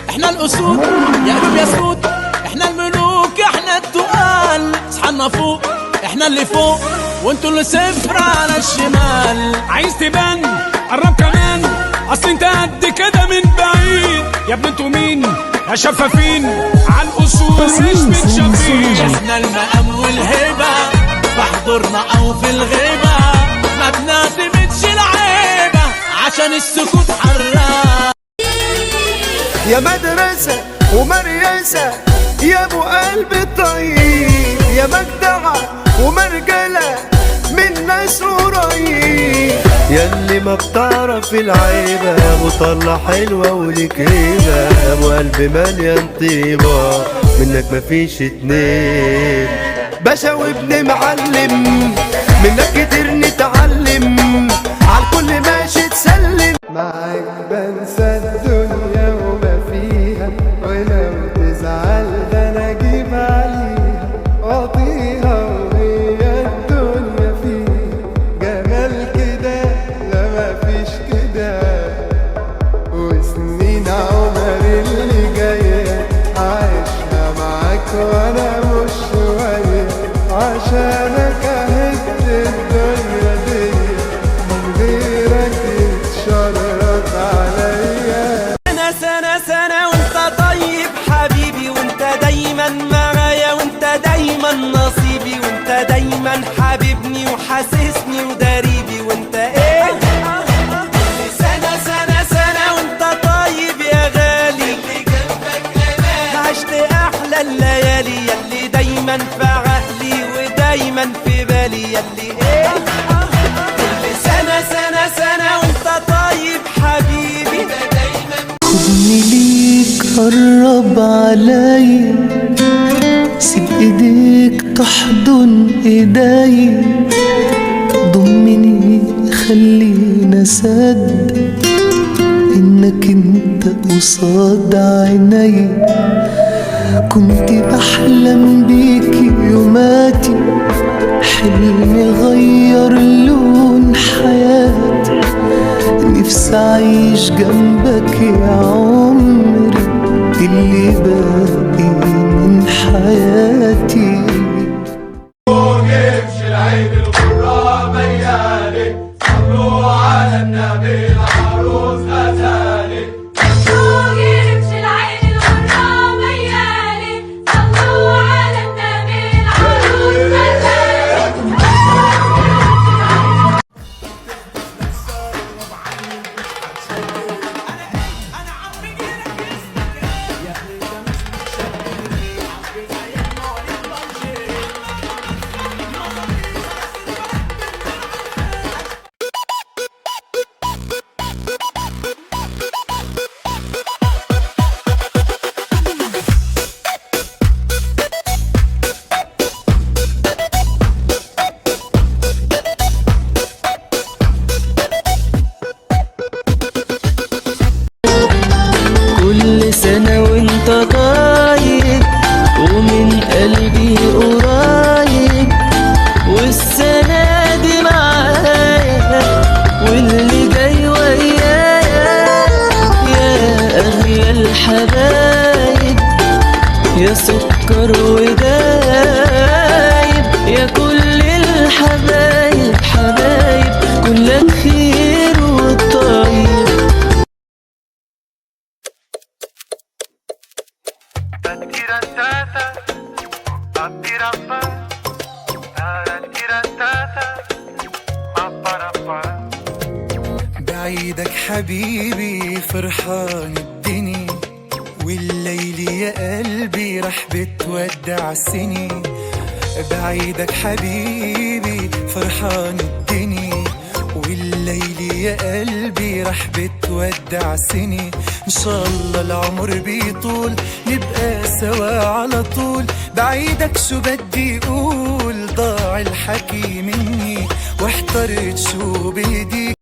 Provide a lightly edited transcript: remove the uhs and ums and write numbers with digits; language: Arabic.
احنا الاسود يا قلوب يا سود، احنا الملوك احنا التقال، اصحالنا فوق احنا اللي فوق وانتوا اللي صفر على الشمال. عايز تبان قرب كمان، اصل انت قد كده من بعيد يا ابن انتوا مين يا شفافين على الاصول مش متشافين. احنا المقام والهبه بحضورنا او في الغيبه، ما بنعتمدش العيبه عشان السكوت حراق. يا مدرسة ومريسة يا ابو قلب طيب، يا مجدعة ومرجلة من ناس قريب، ياللي ما بتعرف العيبة يا ابو طلة حلوة وليك هيبة، يا ابو قلب مليان طيبة منك مفيش اتنين، باشا وابن معلم منك كتير نتعلم، عالكل ماشي تسلم، معاك بنسى الدنيا وما فيها، ولو تزعل ده انا اجيب عليها واعطيها، وهي الدنيا فيها جمال كده لا مفيش كده، وسنين عمر اللي جاية عايشها معاك وانا مش شوية، عشانك اهد الدنيا دي من غيرك تتشرط عليا. سنة سنة سنة وانت طيب حبيبي، وانت دايما معايا، وانت دايما نصيبي، وانت دايما حبيبني وحاسسني وداريبي، وانت ايه سنة سنة سنة وانت طيب يا غالي، اللي جنبك انا عشت احلى الليالي، ياللي دايما في عقلي ودايما في بالي، ياللي ايه سنة سنة سنة وانت طيب حبيبي. خدني ليك قرب علي، سيب ايديك تحضن ايدي، ضمني خلينا صدق انك انت قصاد عيني، كنت بحلم بيكي يوماتي، حلمي غير لون حياتي، نفسي اعيش جنبك يا عمري اللي باقي من حياتي. يمشي العيد الغرة ميالي، صلوا على النبي العروس غزالي. يمشي العيد الغرة ميالي، صلوا على النبي العروس غزالي. كل سنة وانت طيب ومن قلبي قريب، والسنة دي معايا واللي جاي ويايا، يا أغلى الحبايب يا سكر ودايب، يا كل الحبايب حبايب كلك خير والطيب. بعيدك حبيبي فرحان الدنيا، والليل يا قلبي راح بتودع السنين، بعيدك حبيبي فرحان الدنيا، والليل يا قلبي راح بتودع السنين، ان شاء الله العمر بيطول نبقى سوا على طول، بعيدك شو بدي اقول ضاع الحكي مني واحترت شو بدي